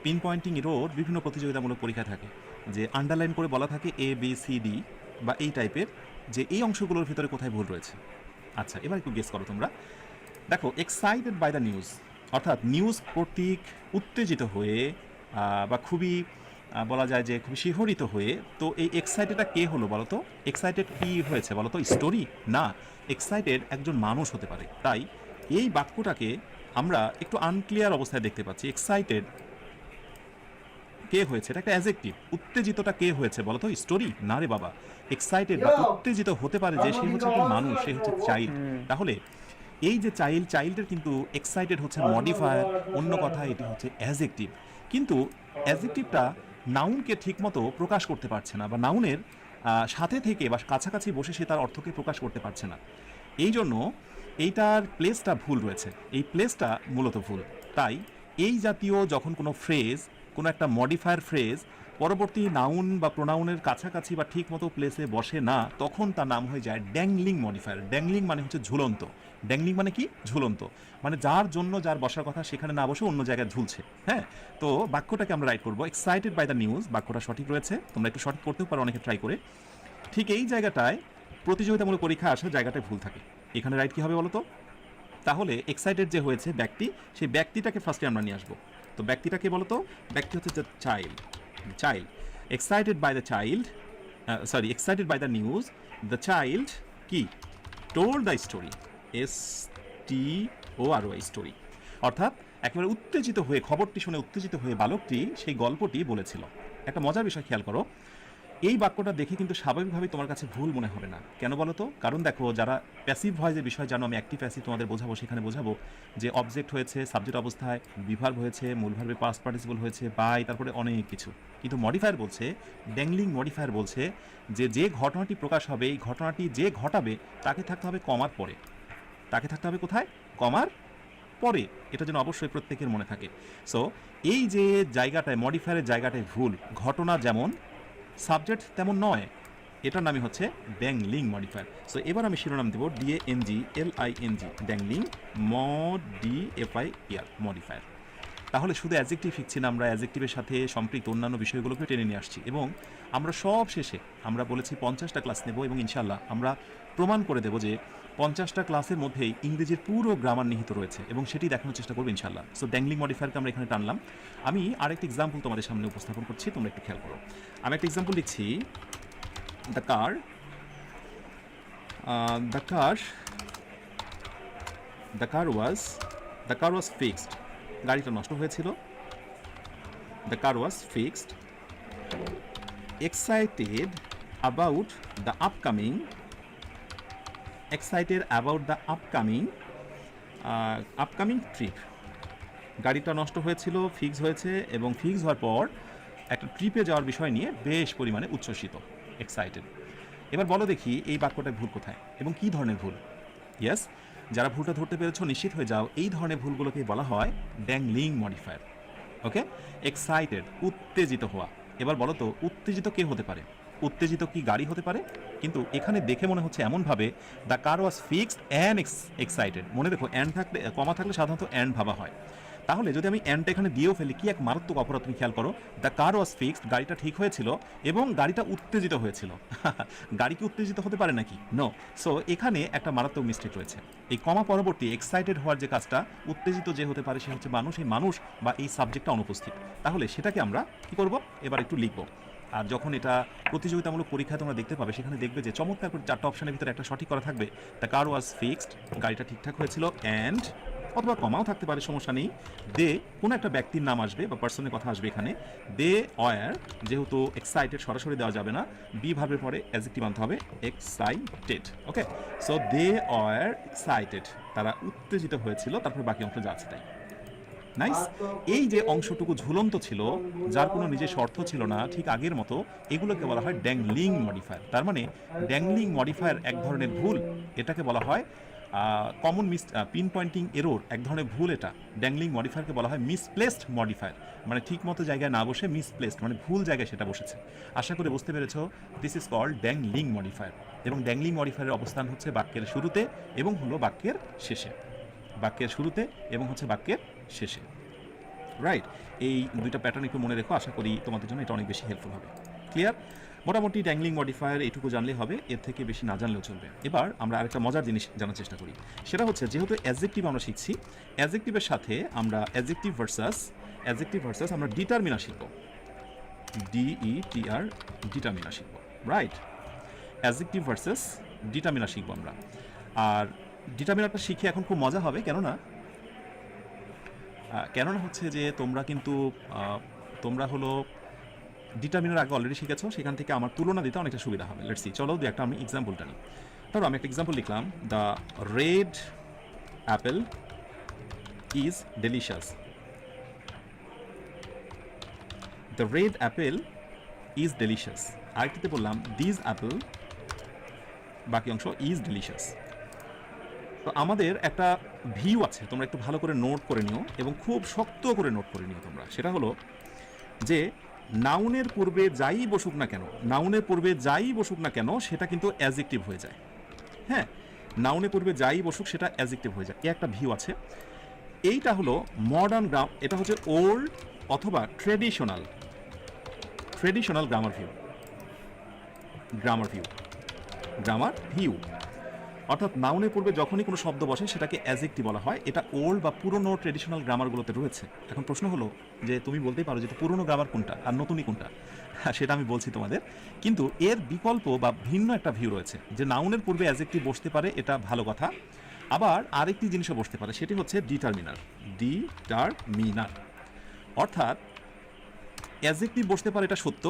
Pinpointing error বিভিন্ন প্রতিযোগিতামূলক পরীক্ষা থাকে, যে আন্ডারলাইন করে বলা থাকে ABCD বা এই টাইপের, যে এই অংশগুলোর ভিতরে কোথায় ভুল রয়েছে। আচ্ছা, এবার একটু গেস করো তোমরা। দেখো, এক্সাইটেড বাই দ্য নিউজ অর্থাৎ নিউজ কর্তৃক উত্তেজিত হয়ে বা খুবই বলা যায় যে খুবই শিহরিত হয়ে, তো এই এক্সাইটেডটা কে হলো বলো তো? এক্সাইটেড কি হয়েছে বলো তো? স্টোরি না, এক্সাইটেড একজন মানুষ হতে পারে। তাই এই বাক্যটাকে আমরা একটু আনক্লিয়ার অবস্থায় দেখতে পাচ্ছি। এক্সাইটেড কে হয়েছে, এটা একটা অ্যাডজেক্টিভ। উত্তেজিতটা কে হয়েছে বলো তো? স্টোরি না রে বাবা। এক্সাইটেড বা উত্তেজিত হতে পারে যে সে হচ্ছে একজন মানুষ, সে হচ্ছে চাইল্ড। তাহলে এই যে চাইল্ডের কিন্তু এক্সাইটেড হচ্ছে মডিফায়ার, অন্য কথা এটি হচ্ছে অ্যাডজেক্টিভ। কিন্তু অ্যাডজেক্টিভটা নাউনকে ঠিকমতো প্রকাশ করতে পারছে না, বা নাউনের সাথে থেকে বা কাছাকাছি বসে সে তার অর্থকে প্রকাশ করতে পারছে না। এই জন্য এইটার প্লেসটা ভুল রয়েছে, এই প্লেসটা মূলত ভুল। তাই এই জাতীয় যখন কোনো ফ্রেজ, কোনো একটা মডিফায়ার ফ্রেজ পরবর্তী নাউন বা প্রোনাউনের কাছাকাছি বা ঠিক মতো প্লেসে বসে না, তখন তার নাম হয়ে যায় ড্যাংলিং মডিফায়ার। ড্যাংলিং মানে হচ্ছে ঝুলন্ত। ড্যাংলিং মানে কি? ঝুলন্ত, মানে যার জন্য যার বসার কথা সেখানে না বসে অন্য জায়গায় ঝুলছে। হ্যাঁ, তো বাক্যটাকে আমরা রাইট করবো এক্সাইটেড বাই দ্য নিউজ। বাক্যটা সঠিক রয়েছে, তোমরা একটু সঠিক করতেও পারো, অনেকে ট্রাই করে। ঠিক এই জায়গাটায় প্রতিযোগিতামূলক পরীক্ষা আসা জায়গাটায় ভুল থাকে। এখানে রাইট কী হবে বলো তো? তাহলে এক্সাইটেড যে হয়েছে ব্যক্তি, সেই ব্যক্তিটাকে ফার্স্টে আমরা নিয়ে আসবো। তো ব্যক্তিটাকে বলো তো? ব্যক্তি হচ্ছে the child. Child, excited by the child, excited by the news, the child কি? Told the story, STORY, story. অর্থাৎ একেবারে উত্তেজিত হয়ে, খবরটি শুনে উত্তেজিত হয়ে বালকটি সেই গল্পটি বলেছিল। একটা মজার বিষয় খেয়াল করো, এই বাক্যটা দেখে কিন্তু স্বাভাবিকভাবেই তোমার কাছে ভুল মনে হবে না। কেন বলো তো? কারণ দেখো, যারা প্যাসিভ ভয়েসের বিষয় জানো, আমি অ্যাক্টিভ প্যাসিভ তোমাদের বোঝাবো, সেখানে বোঝাবো যে অবজেক্ট হয়েছে, সাবজেক্ট অবস্থায়, বিভার্ব হয়েছে, মূল ভার্বে পাস্ট পার্টিসিপল হয়েছে, বাই, তারপরে অনেক কিছু। কিন্তু মডিফায়ার বলছে, ড্যাংলিং মডিফায়ার বলছে যে যে ঘটনাটি প্রকাশ হবে, এই ঘটনাটি যে ঘটাবে তাকে থাকতে হবে কমার পরে। তাকে থাকতে হবে কোথায়? কমার পরে। এটা যেন অবশ্যই প্রত্যেকের মনে থাকে। সো এই যে জায়গাটায়, মডিফায়ারের জায়গাটায় ভুল, ঘটনা যেমন সাবজেক্ট তেমন নয়, এটার নামই হচ্ছে ড্যাংলিং মডিফায়ার। সো এবার আমি শিরোনাম দেবো DANGLING, ড্যাংলিং মডিফায়ার, মডিফায়ার। তাহলে শুধু অ্যাডজেক্টিভ শিখছি না, আমরা অ্যাডজেক্টিভের সাথে সম্পৃক্ত অন্যান্য বিষয়গুলোকে টেনে নিয়ে আসছি, এবং আমরা সব শেষে আমরা বলেছি 50টা ক্লাস নেব, এবং ইনশাল্লাহ আমরা প্রমাণ করে দেবো যে 50টা ক্লাসের মধ্যেই ইংরেজির পুরো গ্রামার নিহিত রয়েছে, এবং সেটি দেখানোর চেষ্টা করবো ইনশাল্লাহ। সো ড্যাংলিং মডিফায়ারকে আমরা এখানে টানলাম। আমি আরেকটি এক্সাম্পল তোমাদের সামনে উপস্থাপন করছি, তোমরা একটু খেয়াল করো। আমি একটা এক্সাম্পল লিখছি, দ্য কার ওয়াজ ফিক্সড। গাড়িটা নষ্ট হয়েছিল। The car was fixed, excited about the upcoming trip. গাড়িটা নষ্ট হয়েছিল, ফিক্স হয়েছে, এবং ফিক্স হওয়ার পর একটা ট্রিপে যাওয়ার বিষয় নিয়ে বেশ পরিমাণে উচ্ছ্বসিত, এক্সাইটেড। এবার বলো দেখি এই বাক্যটায় ভুল কোথায় এবং কী ধরনের ভুল? ইয়েস, যারা ভুলটা ধরতে পেরেছো নিশ্চিত হয়ে যাও, এই ধরনের ভুলগুলোকে বলা হয় ড্যাংলিং মডিফায়ার। ওকে, এক্সাইটেড, উত্তেজিত হওয়া। এবার বলো তো, উত্তেজিত কে হতে পারে? উত্তেজিত কি গাড়ি হতে পারে? কিন্তু এখানে দেখে মনে হচ্ছে এমনভাবে the car was fixed and excited. মনে দেখো, অ্যান্ড থাকলে, কমা থাকলে সাধারণত অ্যান্ড ভাবা হয়। তাহলে যদি আমি অ্যান্ডটা এখানে দিয়েও ফেলি, কি এক মারাত্মক অপরাধ তুমি খেয়াল করো। দ্য কার ওয়াজ ফিক্সড, গাড়িটা ঠিক হয়েছিল এবং গাড়িটা উত্তেজিত হয়েছিল। গাড়ি কি উত্তেজিত হতে পারে নাকি? নো। সো এখানে একটা মারাত্মক মিস্টেক রয়েছে। এই কমা পরবর্তী এক্সাইটেড হওয়ার যে কাজটা, উত্তেজিত যে হতে পারে সে হচ্ছে মানুষ, এই মানুষ বা এই সাবজেক্টটা অনুপস্থিত। তাহলে সেটাকে আমরা কি করব? এবার একটু লিখবো। আর যখন এটা প্রতিযোগিতামূলক পরীক্ষায় তোমরা দেখতে পাবে, সেখানে দেখবে যে চমৎকার করে 4টা অপশনের ভিতরে একটা সঠিক করা থাকবে। দ্য কার ওয়াজ ফিক্সড, গাড়িটা ঠিকঠাক হয়েছিল, অ্যান্ড, অথবা কমাও থাকতে পারে, সমস্যা নেই, দে, কোনো একটা ব্যক্তির নাম আসবে বা পার্সনের কথা আসবে এখানে। দে ওয়্যার, যেহেতু এক্সাইটেড সরাসরি দেওয়া যাবে না, বি ভার্বের পরে অ্যাডজেক্টিভ আনতে হবে, excited. Okay, so they were excited, তারা উত্তেজিত হয়েছিল, তারপর বাকি অংশ যা আছে তাই। নাইস। এই যে অংশটুকু ঝুলন্ত ছিল, যার কোনো নিজের শর্ত ছিল না, ঠিক আগের মতো, এগুলোকে বলা হয় ড্যাংলিং মডিফায়ার। তার মানে ড্যাংলিং মডিফায়ার এক ধরনের ভুল, এটাকে বলা হয় কমন পিন পয়েন্টিং এরর, এক ধরনের ভুল। এটা ড্যাংলিং মডিফায়ারকে বলা হয় মিসপ্লেসড মডিফায়ার, মানে ঠিক মতো জায়গায় না বসে মিসপ্লেসড, মানে ভুল জায়গায় সেটা বসেছে। আশা করি বুঝতে পেরেছ, this is called dangling modifier. এবং ড্যাংলিং মডিফায়ারের অবস্থান হচ্ছে বাক্যের শুরুতে এবং হলো বাক্যের শেষে। বাক্যের শুরুতে এবং হচ্ছে বাক্যের শেষে। রাইট, এই দুইটা প্যাটার্ন একটু মনে রেখো, আশা করি তোমাদের জন্য এটা অনেক বেশি হেল্পফুল হবে। ক্লিয়ার? মোটামুটি ড্যাংলিং মডিফায়ার এইটুকু জানলে হবে, এর থেকে বেশি না জানলেও চলবে। এবার আমরা আরেকটা মজার জিনিস জানার চেষ্টা করি, সেটা হচ্ছে যেহেতু অ্যাডজেক্টিভ আমরা শিখছি, অ্যাডজেক্টিভের সাথে আমরা অ্যাডজেক্টিভ ভার্সাস আমরা ডিটারমিনার শিখব। DETR, ডিটারমিনার শিখব। রাইট, অ্যাডজেক্টিভ ভার্সাস ডিটারমিনার শিখব আমরা। আর ডিটারমিনারটা শিখে এখন খুব মজা হবে, কেননা হচ্ছে যে তোমরা হলো ডিটারমিনার আগে অলরেডি শিখেছো, সেখান থেকে আমার তুলনা দিতে অনেকটা সুবিধা হবে। লেটস সি, চলো একটা আমি এক্সাম্পলটা নিই। ধরো আমি একটা এক্সাম্পল লিখলাম, the red apple is delicious. The red apple is delicious. আরেকটিতে বললাম দিস অ্যাপেল, বাকি অংশ ইজ ডেলিশিয়াস। তো আমাদের একটা ভিউ আছে, তোমরা একটু ভালো করে নোট করে নিও এবং খুব শক্ত করে নোট করে নিও তোমরা। সেটা হলো যে নাউনের পূর্বে যাই বসুক না কেন সেটা কিন্তু অ্যাডজেক্টিভ হয়ে যায়। হ্যাঁ, নাউনের পূর্বে যাই বসুক সেটা অ্যাডজেক্টিভ হয়ে যায়। একটা ভিউ আছে, এইটা হলো মডার্ন এটা হচ্ছে ওল্ড অথবা ট্রেডিশনাল গ্রামার ভিউ। অর্থাৎ নাউনের পূর্বে যখনই কোনো শব্দ বসে সেটাকে অ্যাডজেক্টিভ বলা হয়। এটা ওল্ড বা পুরনো ট্রেডিশনাল গ্রামারগুলোতে রয়েছে। এখন প্রশ্ন হলো যে তুমি বলতেই পারো যে পুরনো গ্রামার কোনটা আর নতুনই কোনটা, সেটা আমি বলছি তোমাদের। কিন্তু এর বিকল্প বা ভিন্ন একটা ভিউ রয়েছে, যে নাউনের পূর্বে অ্যাডজেক্টিভ বসতে পারে, এটা ভালো কথা। আবার আরেকটি জিনিসও বসতে পারে, সেটি হচ্ছে ডিটারমিনার। অর্থাৎ অ্যাডজেক্টিভ বসতে পারে, এটা সত্য,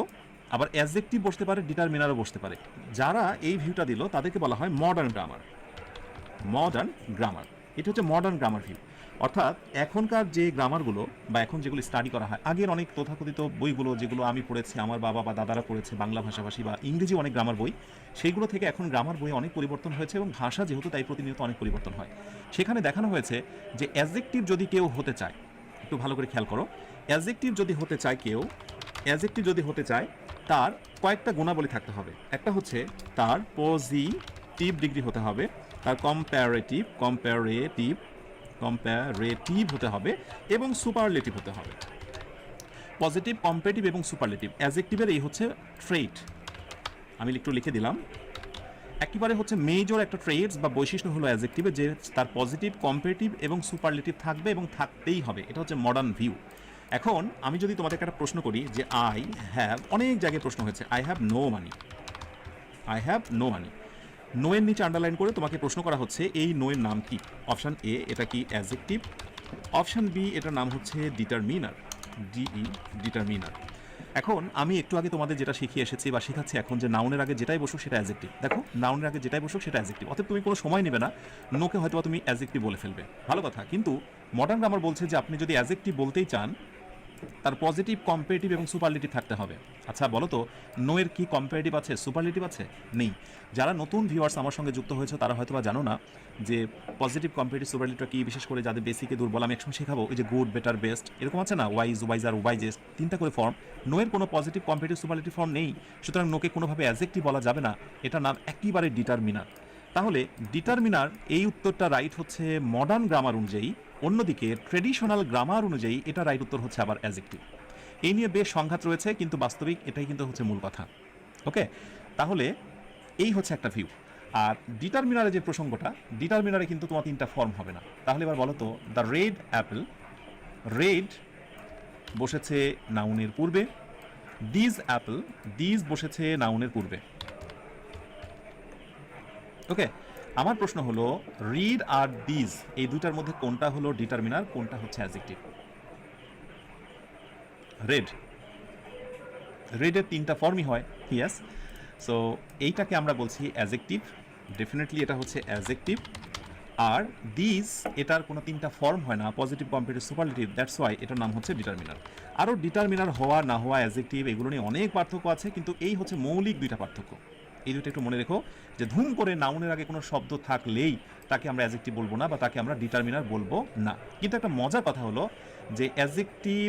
আবার অ্যাডজেক্টিভ বসতে পারে, ডিটারমিনারও বসতে পারে। যারা এই ভিউটা দিল তাদেরকে বলা হয় মডার্ন গ্রামার। মডার্ন গ্রামার, এটা হচ্ছে মডার্ন গ্রামার ভিউ। অর্থাৎ এখনকার যে গ্রামারগুলো বা এখন যেগুলো স্টাডি করা হয়, আগের অনেক তথাকথিত বইগুলো যেগুলো আমি পড়েছি, আমার বাবা বা দাদারা পড়েছে, বাংলা ভাষাভাষী বা ইংরেজি অনেক গ্রামার বই, সেইগুলো থেকে এখন গ্রামার বই অনেক পরিবর্তন হয়েছে এবং ভাষা যেহেতু তাই প্রতিনিয়ত অনেক পরিবর্তন হয়। সেখানে দেখানো হয়েছে যে অ্যাডজেক্টিভ যদি কেউ হতে চায়, একটু ভালো করে খেয়াল করো, অ্যাডজেক্টিভ যদি হতে চায় কেউ, অ্যাডজেক্টিভ যদি হতে চায় তার কয়েকটা গুণাবলী থাকতে হবে। একটা হচ্ছে তার পজিটিভ ডিগ্রি হতে হবে, তার কম্পারেটিভ হতে হবে এবং সুপারলেটিভ হতে হবে। পজিটিভ, কম্পারেটিভ এবং সুপারলেটিভ অ্যাডজেক্টিভের এই হচ্ছে ট্রেট। আমি একটু লিখে দিলাম, একেবারে হচ্ছে মেজর একটা ট্রেটস বা বৈশিষ্ট্য হলো অ্যাডজেক্টিভে যে তার পজিটিভ, কম্পারেটিভ এবং সুপারলেটিভ থাকবে এবং থাকতেই হবে। এটা হচ্ছে মডার্ন ভিউ। এখন আমি যদি তোমাদের একটা প্রশ্ন করি যে আই হ্যাভ, অনেক জায়গায় প্রশ্ন হয়েছে, I have no money, I have no money, no এর নিচে আন্ডারলাইন করে তোমাকে প্রশ্ন করা হচ্ছে এই নো এর নাম কি। অপশান এ এটা কি অ্যাডজেক্টিভ, অপশান বি এটার নাম হচ্ছে ডিটারমিনার, ডিটারমিনার। এখন আমি একটু আগে তোমাদের যেটা শিখিয়ে এসেছি বা শেখাচ্ছি এখন, যে নাউনের আগে যেটাই বসুক সেটা অ্যাডজেক্টিভ। দেখো, নাউনের আগে যেটাই বসুক সেটা অ্যাডজেক্টিভ, অতএব তুমি কোনো সময় নেবে না নোকে হয়তো তুমি অ্যাডজেক্টিভ বলে ফেলবে, ভালো কথা। কিন্তু মডার্ন গ্রামার বলছে যে আপনি যদি অ্যাডজেক্টিভ বলতেই চান তার পজিটিভ, কম্পারেটিভ এবং সুপারলেটিভ থাকতে হবে। আচ্ছা বলো তো, নো এর কি কম্পারেটিভ আছে, সুপারলেটিভ আছে? নেই। যারা নতুন ভিউয়ার্স আমার সঙ্গে যুক্ত হয়েছে তারা হয়তো বা জানো না যে পজিটিভ, কম্পারেটিভ, সুপারলেটিভ কি, বিশেষ করে যাদের বেসিকে দুর্বল। আমি একসময় শেখাবো, ওই যে গুড, বেটার, বেস্ট এরকম আছে না, ওয়াইজ, ওয়াইজার, ওয়াইজেস্ট, তিনটা করে ফর্ম। নো এর কোনো পজিটিভ, কম্পারেটিভ, সুপারলেটিভ ফর্ম নেই, সুতরাং নোকে কোনোভাবে অ্যাডজেক্টিভ বলা যাবে না, এটা নাম একেবারে ডিটারমিনার। তাহলে ডিটারমিনার এই উত্তরটা রাইট হচ্ছে মডার্ন গ্রামার অনুযায়ী, অন্যদিকে ট্রেডিশনাল গ্রামার অনুযায়ী এটা রাইট উত্তর হচ্ছে আবার অ্যাডজেক্টিভ। এই নিয়ে বেশ সংঘাত রয়েছে, কিন্তু বাস্তবিক এটাই কিন্তু হচ্ছে মূল কথা। ওকে, তাহলে এই হচ্ছে একটা ভিউ। আর ডিটারমিনারে যে প্রসঙ্গটা, ডিটারমিনারে কিন্তু তোমার তিনটা ফর্ম হবে না। তাহলে এবার বলো তো, দ্য রেড অ্যাপেল, রেড বসেছে নাউনের পূর্বে, দিজ অ্যাপেল, দিজ বসেছে নাউনের পূর্বে। ওকে, আমার প্রশ্ন হলো রিড আর দিজ এই দুইটার মধ্যে কোনটা হলো ডিটারমিনার, কোনটা হচ্ছে অ্যাডজেক্টিভ? রেড, রেডের তিনটা ফর্মই হয়, ইয়েস। সো এইটাকে আমরা বলছি অ্যাডজেক্টিভ, ডেফিনেটলি এটা হচ্ছে অ্যাডজেক্টিভ। আর দিস এটার কোনো তিনটা ফর্ম হয় না, positive, comparative, superlative, that's why এটার নাম হচ্ছে ডিটারমিনার। আরও ডিটারমিনার হওয়া না হওয়া, অ্যাডজেক্টিভ, এগুলো নিয়ে অনেক পার্থক্য আছে, কিন্তু এই হচ্ছে মৌলিক দুইটা পার্থক্য। এই দুটো একটু মনে রেখো, যে ধুম করে নাউনের আগে কোনো শব্দ থাকলেই তাকে আমরা অ্যাডজেক্টিভ বলবো না বা তাকে আমরা ডিটারমিনার বলবো না। কিন্তু একটা মজার কথা হলো যে অ্যাডজেক্টিভ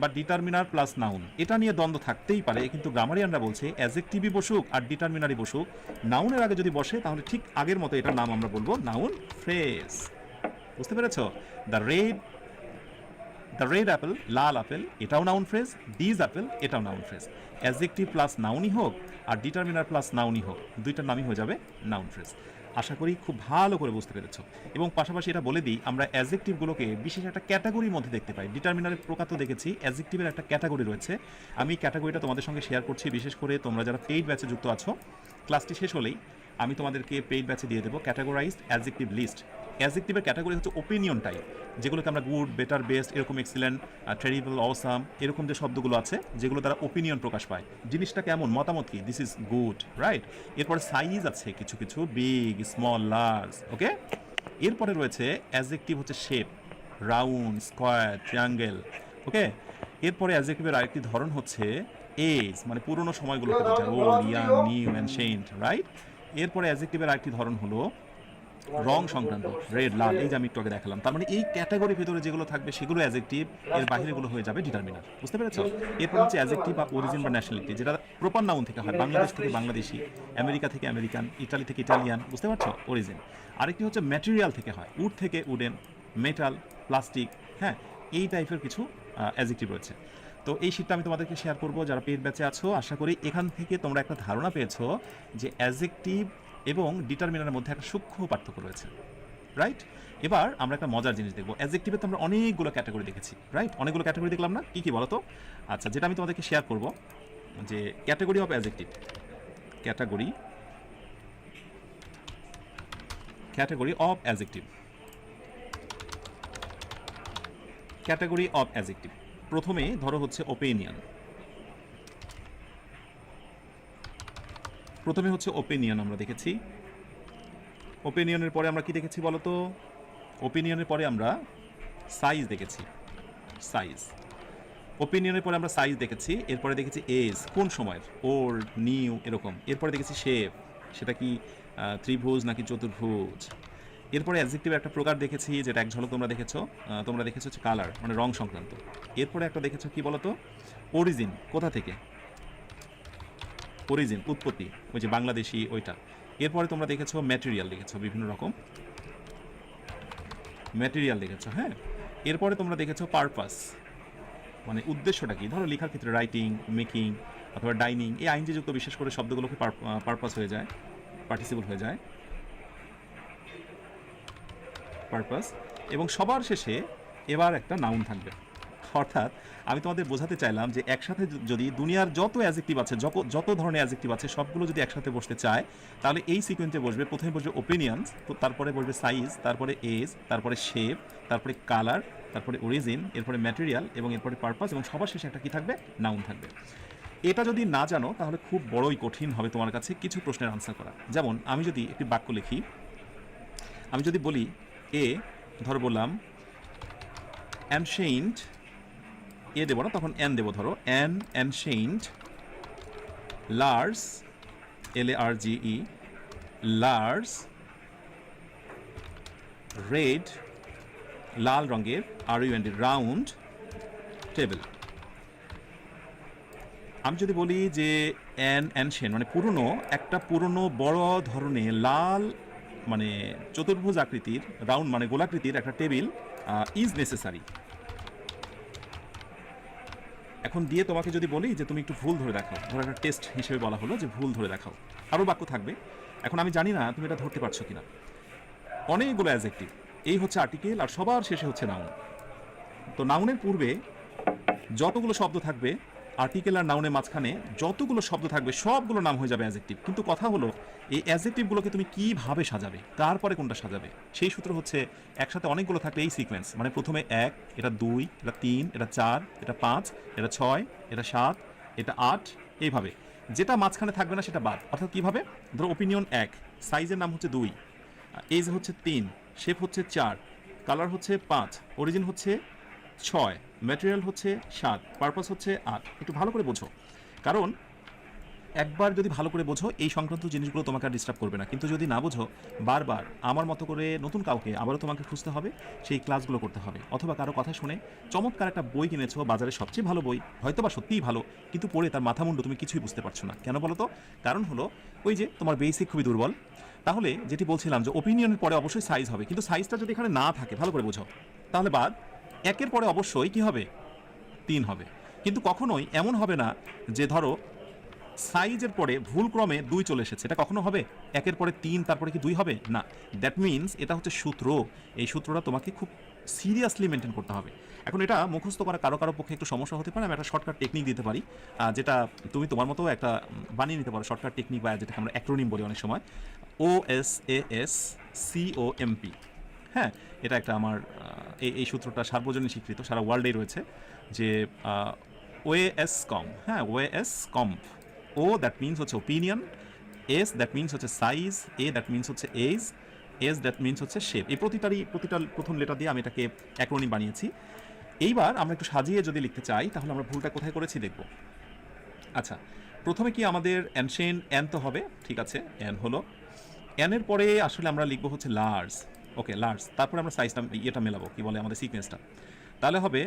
বা ডিটারমিনার প্লাস নাউন এটা নিয়ে দ্বন্দ্ব থাকতেই পারে, কিন্তু গ্রামারিয়ানরা বলছে অ্যাডজেক্টিভই বসুক আর ডিটারমিনারই বসুক, নাউনের আগে যদি বসে তাহলে ঠিক আগের মতো এটার নাম আমরা বলবো নাউন ফ্রেজ। বুঝতে পেরেছ? The red, the red Apple, Lal apple, এটাও নাউন ফ্রেজ, দিজ অ্যাপেল, এটাও নাউন ফ্রেজ। অ্যাডজেক্টিভ প্লাস নাউনই হোক আর ডিটারমিনার প্লাস নাউনই হোক, দুইটার নামই হয়ে যাবে নাউন ফ্রেজ। আশা করি খুব ভালো করে বুঝতে পেরেছ। এবং পাশাপাশি এটা বলে দিই, আমরা অ্যাডজেক্টিভগুলোকে বিশেষ একটা ক্যাটাগরির মধ্যে দেখতে পাই। ডিটারমিনারের প্রকার তো দেখেছি, অ্যাডজেক্টিভের একটা ক্যাটাগরি রয়েছে। আমি ক্যাটাগরিটা তোমাদের সঙ্গে শেয়ার করছি, বিশেষ করে তোমরা যারা পেইড ব্যাচে যুক্ত আছো, ক্লাসটি শেষ হলেই আমি তোমাদেরকে পেইড ব্যাচে দিয়ে দেবো ক্যাটাগরাইজড অ্যাডজেক্টিভ লিস্ট। অ্যাডজেক্টিভের ক্যাটাগরি হচ্ছে ওপিনিয়ন টাইপ, যেগুলোতে আমরা গুড, বেটার, বেস্ট, এরকম এক্সিলেন্ট, টেরিবল, অসাম, এরকম যে শব্দগুলো আছে যেগুলো দ্বারা ওপিনিয়ন প্রকাশ পায়, জিনিসটা কেমন, মতামত কি, দিস ইজ গুড, রাইট। এরপরে সাইজ আছে কিছু কিছু, বিগ, স্মল, লার্জ, ওকে। এরপরে রয়েছে অ্যাডজেক্টিভ হচ্ছে শেপ, রাউন্ড, স্কোয়ার, ট্রায়াঙ্গেল, ওকে। এরপরে অ্যাডজেক্টিভের আরেকটি ধরন হচ্ছে এজ, মানে পুরোনো সময়গুলোকে বোঝায়, old, young, new, ancient, right. এরপরে অ্যাডজেক্টিভের আরেকটি ধরন হলো রং সংক্রান্ত, রেড, লাল, এই যে আমি একটু আগে দেখালাম। তার মানে এই ক্যাটাগরির ভিতরে যেগুলো থাকবে সেগুলো অ্যাডজেক্টিভ, এর বাইরেগুলো হয়ে যাবে ডিটারমিনার। বুঝতে পেরেছো? এরপর হচ্ছে অ্যাডজেক্টিভ বা অরিজিন বা ন্যাশনালিটি, যেটা প্রপার নাউন থেকে হয়, বাংলাদেশ থেকে বাংলাদেশি, আমেরিকা থেকে আমেরিকান, ইটালি থেকে ইটালিয়ান, বুঝতে পারছো, অরিজিন। আরেকটি হচ্ছে ম্যাটেরিয়াল থেকে হয়, উড থেকে উডেন, মেটাল, প্লাস্টিক, হ্যাঁ, এই টাইপের কিছু অ্যাডজেক্টিভ রয়েছে। তো এই শীটটা আমি তোমাদেরকে শেয়ার করবো যারা পেইড ব্যাচে আছো। আশা করি এখান থেকে তোমরা একটা ধারণা পেয়েছো যে অ্যাডজেক্টিভ এবং ডিটারমিনারের মধ্যে একটা সূক্ষ্ম পার্থক্য রয়েছে, রাইট। এবার আমরা একটা মজার জিনিস দেখবো। অ্যাডজেক্টিভে তো আমরা অনেকগুলো ক্যাটাগরি দেখেছি, রাইট, অনেকগুলো ক্যাটাগরি দেখলাম না? কী কী বলো তো? আচ্ছা, যেটা আমি তোমাদেরকে শেয়ার করবো যে category of adjective, category, category of adjective, category of adjective. প্রথমে ধরো হচ্ছে ওপিনিয়ন, প্রথমে হচ্ছে ওপিনিয়ন আমরা দেখেছি। ওপিনিয়নের পরে আমরা কি দেখেছি বলো তো? ওপিনিয়নের পরে আমরা সাইজ দেখেছি, সাইজ। ওপিনিয়নের পরে আমরা সাইজ দেখেছি, এরপরে দেখেছি এজ, কোন সময়ের, ওল্ড, নিউ, এরকম। এরপরে দেখেছি শেপ, সেটা কি ত্রিভুজ নাকি চতুর্ভুজ। এরপরে অ্যাডজেক্টিভের একটা প্রকার দেখেছি, যেটা এক ঝলক তোমরা দেখেছো হচ্ছে কালার, মানে রং সংক্রান্ত। এরপরে একটা দেখেছো কি বলতো? অরিজিন, কোথা থেকে, অরিজিন উৎপত্তি, ওই যে বাংলাদেশি ওইটা। এরপরে তোমরা দেখেছো ম্যাটেরিয়াল, দেখেছো বিভিন্ন রকম ম্যাটেরিয়াল দেখেছো, হ্যাঁ। এরপরে তোমরা দেখেছো পারপাস, মানে উদ্দেশ্যটা কি। ধরো লেখার ক্ষেত্রে রাইটিং, মেকিং অথবা ডাইনিং, এই আইনযুক্ত বিশেষ করে শব্দগুলোকে পারপাস হয়ে যায়, পার্টিসিপল হয়ে যায়, পারপাস। এবং সবার শেষে এবার একটা নাউন থাকবে। অর্থাৎ আমি তোমাদের বোঝাতে চাইলাম যে একসাথে যদি দুনিয়ার যত অ্যাজেক্টিভ আছে, যত ধরনের অ্যাজেক্টিভ আছে, সবগুলো যদি একসাথে বসতে চায়, তাহলে এই সিকোয়েন্সে বসবে। প্রথমে বসবে ওপিনিয়ন্স, তো তারপরে বসবে সাইজ, তারপরে এজ, তারপরে শেপ, তারপরে কালার, তারপরে অরিজিন, এরপরে ম্যাটেরিয়াল, এবং এরপরে পারপাস, এবং সবার শেষে একটা কি থাকবে? নাউন থাকবে। এটা যদি না জানো তাহলে খুব বড়ই কঠিন হবে তোমার কাছে কিছু প্রশ্নের আনসার করা। যেমন আমি যদি একটি বাক্য লিখি, আমি যদি বলি এ, ধরো বললাম অ্যানশেইন্ট, এ দেবো না, তখন এন দেবো। ধরো অ্যানশেইন্ট লার্জ, LARGE, লার্জ রেড, লাল রঙের, RUND, রাউন্ড টেবিল। আমি যদি বলি যে অ্যানশেন্ট মানে পুরনো, একটা পুরনো বড় ধরনের লাল মানে চতুর্ভুজ আকৃতির, রাউন্ড মানে গোলাকৃতির একটা টেবিল ইজ নেসেসারি। এখন দিয়ে তোমাকে যদি বলি যে তুমি একটু ভুল ধরে দেখাও, ধরো একটা টেস্ট হিসেবে বলা হলো যে ভুল ধরে দেখাও, আরও বাক্য থাকবে। এখন আমি জানি না তুমি এটা ধরতে পারছো কিনা। অনেকগুলো অ্যাডজেক্টিভ, এই হচ্ছে আর্টিকেল, আর সবার শেষে হচ্ছে নাউন। তো নাউনের পূর্বে যতগুলো শব্দ থাকবে, আর্টিকেল আর নাউনের মাঝখানে যতগুলো শব্দ থাকবে, সবগুলো নাম হয়ে যাবে অ্যাডজেক্টিভ। কিন্তু কথা হলো এই অ্যাডজেক্টিভগুলোকে তুমি কীভাবে সাজাবে, তারপরে কোনটা সাজাবে, সেই সূত্র হচ্ছে একসাথে অনেকগুলো থাকলে এই সিকোয়েন্স, মানে প্রথমে 1, এটা 2, এটা 3, এটা 4, এটা 5, এটা 6, এটা 7, এটা 8, এইভাবে। যেটা মাঝখানে থাকবে না সেটা বাদ। অর্থাৎ কীভাবে? ধরো ওপিনিয়ন 1, সাইজের নাম হচ্ছে 2, এজ হচ্ছে 3, শেপ হচ্ছে 4, কালার হচ্ছে 5, অরিজিন হচ্ছে 6, ম্যাটেরিয়াল হচ্ছে 7, পারপাস হচ্ছে 8। একটু ভালো করে বোঝো, কারণ একবার যদি ভালো করে বোঝো এই সংক্রান্ত জিনিসগুলো তোমাকে আর ডিস্টার্ব করবে না। কিন্তু যদি না বোঝো, বারবার আমার মতো করে নতুন কাউকে আবারও তোমাকে খুঁজতে হবে, সেই ক্লাসগুলো করতে হবে। অথবা কারো কথা শুনে চমৎকার একটা বই কিনেছো, বাজারে সবচেয়ে ভালো বই, হয়তো বা সত্যিই ভালো, কিন্তু পড়ে তার মাথা মুন্ডু তুমি কিছুই বুঝতে পারছো না। কেন বলো তো? কারণ হলো ওই যে তোমার বেসিক খুবই দুর্বল। তাহলে যেটি বলছিলাম যে ওপিনিয়নের পরে অবশ্যই সাইজ হবে, কিন্তু সাইজটা যদি এখানে না থাকে, ভালো করে বোঝো, তাহলে বাদ। একের পরে অবশ্যই কি হবে? 3 হবে। কিন্তু কখনোই এমন হবে না যে ধরো সাইজের পরে ভুলক্রমে 2 চলে এসেছে, এটা কখনো হবে? একের পরে 3, তারপরে কি 2 হবে? না। দ্যাট মিনস এটা হচ্ছে সূত্র। এই সূত্রটা তোমাকে খুব সিরিয়াসলি মেনটেন করতে হবে। এখন এটা মুখস্থ করা কারো কারো পক্ষে একটু সমস্যা হতে পারে। আমি একটা শর্টকাট টেকনিক দিতে পারি, যেটা তুমি তোমার মতো একটা বানিয়ে নিতে পারো। শর্টকাট টেকনিক, বা যেটাকে আমরা অ্যাক্রোনিম বলি অনেক সময়, OSASCOMP। হ্যাঁ, এটা একটা আমার এই সূত্রটা সার্বজনীন স্বীকৃত, সারা ওয়ার্ল্ডেই রয়েছে, যে ওএস কম। হ্যাঁ, ওএস কম। ও দ্যাট মিনস হচ্ছে ওপিনিয়ন, এস দ্যাট মিনস হচ্ছে সাইজ, এ দ্যাট মিনস হচ্ছে এজ, এস দ্যাট মিনস হচ্ছে শেপ। এই প্রতিটা প্রথম লেটার দিয়ে আমি এটাকে অ্যাক্রোনিম বানিয়েছি। এইবার আমরা একটু সাজিয়ে যদি লিখতে চাই, তাহলে আমরা ভুলটা কোথায় করেছি দেখব। আচ্ছা, প্রথমে কি আমাদের অ্যানশেন্ট অ্যান তো হবে, ঠিক আছে, অ্যান হলো। অ্যানের পরে আসলে আমরা লিখবো হচ্ছে লার্জ। ওকে, লার্জ, তারপরে আমরা সাইজটা ইয়েটা মেলাবো, কি বলে আমাদের সিকোয়েন্সটা। তাহলে হবে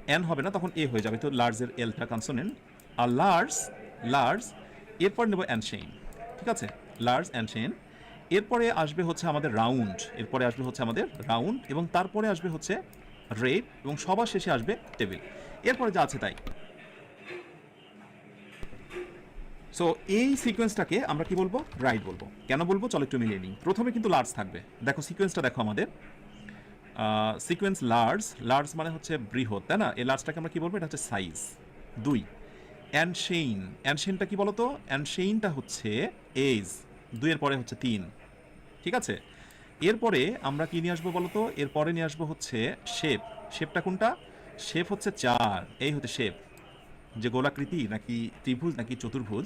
অ্যান হবে না, তখন এ হয়ে যাবে। তো লার্জের এলটা কনসোনেন্ট, আর লার্জ, এরপর নেব অ্যানশেইন, ঠিক আছে, লার্জ অ্যানশেইন। এরপরে আসবে হচ্ছে আমাদের রাউন্ড, এরপরে আসবে হচ্ছে আমাদের রাউন্ড, এবং তারপরে আসবে হচ্ছে রেড, এবং সবার শেষে আসবে টেবিল। এরপরে যা আছে তাই। সো এই সিকোয়েন্সটাকে আমরা কি বলবো? রাইট বলবো। কেন বলবো? চলো একটু মিলিয়ে নিই। প্রথমে কিন্তু লার্জ থাকবে, দেখো সিকোয়েন্সটা দেখো আমাদের। সিকোয়েন্স লার্জ মানে হচ্ছে বৃহৎ, তাই না? এই লার্জটাকে আমরা কি বলবো? এটা হচ্ছে সাইজ। 2, অ্যানশেইনটা কি বলতো? অ্যানশেইনটা হচ্ছে এজ, 2 এর পরে হচ্ছে 3, ঠিক আছে। এরপরে আমরা কি নিয়ে আসবো বলতো? এরপরে নিয়ে আসবো হচ্ছে শেপটা কোনটা? শেপ হচ্ছে 4, এই হচ্ছে শেপ। যে গোলাকৃতি নাকি ত্রিভুজ নাকি চতুর্ভুজ।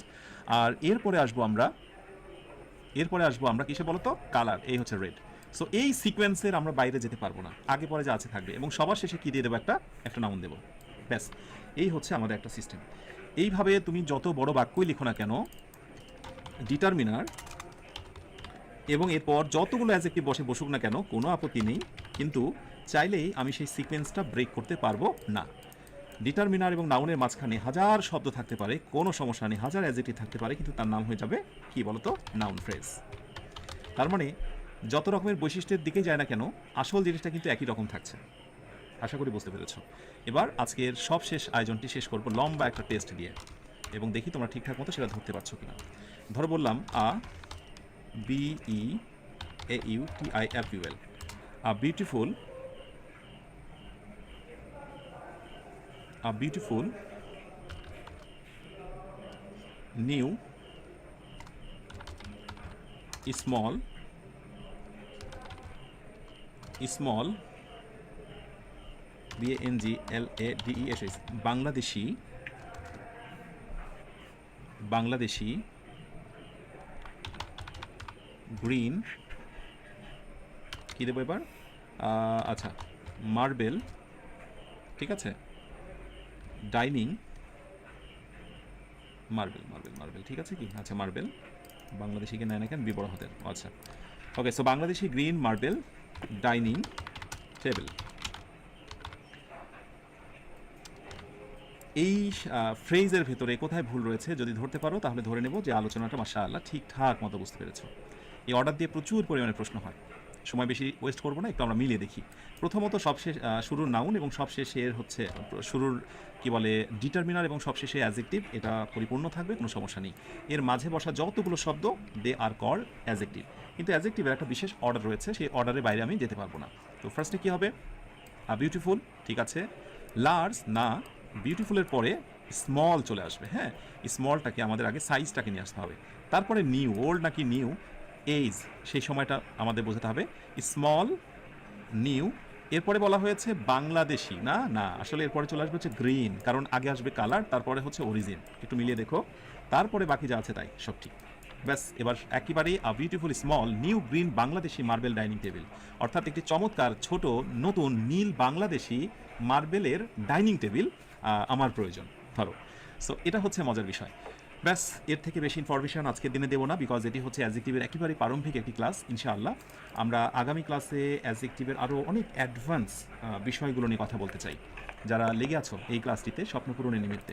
আর এরপরে আসবো আমরা কিসে বলো তো, কালার, এই হচ্ছে রেড। সো এই সিকোয়েন্সের আমরা বাইরে যেতে পারবো না, আগে পরে যা আছে থাকবে, এবং সবার শেষে কী দিয়ে দেবো, একটা নাউন দেবো, ব্যাস। এই হচ্ছে আমাদের একটা সিস্টেম। এইভাবে তুমি যত বড় বাক্যই লিখো না কেন, ডিটারমিনার এবং এরপর যতগুলো অ্যাডজেক্টিভ বসুক না কেন, কোনো আপত্তি নেই, কিন্তু চাইলেই আমি সেই সিকোয়েন্সটা ব্রেক করতে পারবো না। ডিটারমিনার এবং নাউনের মাঝখানে হাজার শব্দ থাকতে পারে, কোনো সমস্যা নেই, হাজার অ্যাডজেক্টিভ থাকতে পারে, কিন্তু তার নাম হয়ে যাবে কি বলতো, নাউন ফ্রেজ। তার মানে যত রকমের বৈশিষ্ট্যের দিকে যায় না কেন, আসল জিনিসটা কিন্তু একই রকম থাকছে। আশা করি বুঝতে পেরেছ। এবার আজকের সবশেষ আয়োজনটি শেষ করব লম্বা একটা টেস্ট দিয়ে, এবং দেখি তোমরা ঠিকঠাক মতো সেটা ধরতে পারছো কিনা। ধরো বললাম BEAUTIFUL, a beautiful new small BANGLADESH Bangladeshi green, কী দেবো এবার, আচ্ছা, মার্বেল, ঠিক আছে, ডাইনিং, মার্বেল ঠিক আছে কি, আচ্ছা মার্বেল, বাংলাদেশিকে নেয় না কেন, বড় হাতের, আচ্ছা okay. So Bangladeshi green marble dining table. এই ফ্রেজের ভেতরে কোথায় ভুল রয়েছে যদি ধরতে পারো, তাহলে ধরে নেব যে আলোচনাটা মাশাআল্লাহ ঠিকঠাক মতো বুঝতে পেরেছো। এই অর্ডার দিয়ে প্রচুর পরিমাণে প্রশ্ন হয়, সময় বেশি ওয়েস্ট করবো না, একটু আমরা মিলিয়ে দেখি। প্রথমত সবশেষ শুরুর নাউন এবং সবশেষের হচ্ছে শুরুর কি বলে ডিটারমিনার এবং সবশেষে অ্যাডজেক্টিভ, এটা পরিপূর্ণ থাকবে, কোনো সমস্যা নেই। এর মাঝে বসা যতগুলো শব্দ দে আর কল্ড অ্যাডজেক্টিভ, কিন্তু অ্যাডজেক্টিভের একটা বিশেষ অর্ডার রয়েছে, সেই অর্ডারের বাইরে আমি যেতে পারবো না। তো ফার্স্টে কী হবে, বিউটিফুল, ঠিক আছে, লার্জ না, বিউটিফুলের পরে স্মল চলে আসবে, হ্যাঁ, স্মলটাকে আমাদের আগে সাইজটাকে নিয়ে আসতে হবে। তারপরে নিউ, ওল্ড নাকি নিউ, এইজ, সেই সময়টা আমাদের বোঝাতে হবে, স্মল নিউ। এরপরে বলা হয়েছে বাংলাদেশি না, আসলে এরপরে চলে আসবে হচ্ছে গ্রিন, কারণ আগে আসবে কালার, তারপরে হচ্ছে অরিজিন, একটু মিলিয়ে দেখো, তারপরে বাকি যা আছে তাই সব ঠিক। ব্যাস, এবার একেবারেই beautiful small new green Bangladeshi marble dining table, অর্থাৎ একটি চমৎকার ছোট নতুন নীল বাংলাদেশি মার্বেলের ডাইনিং টেবিল আমার প্রয়োজন, ধরো। সো এটা হচ্ছে মজার বিষয়। ব্যাস, এর থেকে বেশি ইনফরমেশন আজকের দিনে দেবো না, বিকজ এটি হচ্ছে অ্যাডজেক্টিভের একেবারে প্রারম্ভিক একটি ক্লাস। ইনশাআল্লাহ আমরা আগামী ক্লাসে অ্যাডজেক্টিভের আরও অনেক অ্যাডভান্স বিষয়গুলো নিয়ে কথা বলতে চাই। যারা লেগে আছো এই ক্লাসটিতে স্বপ্ন পূরণের নিমিত্তে,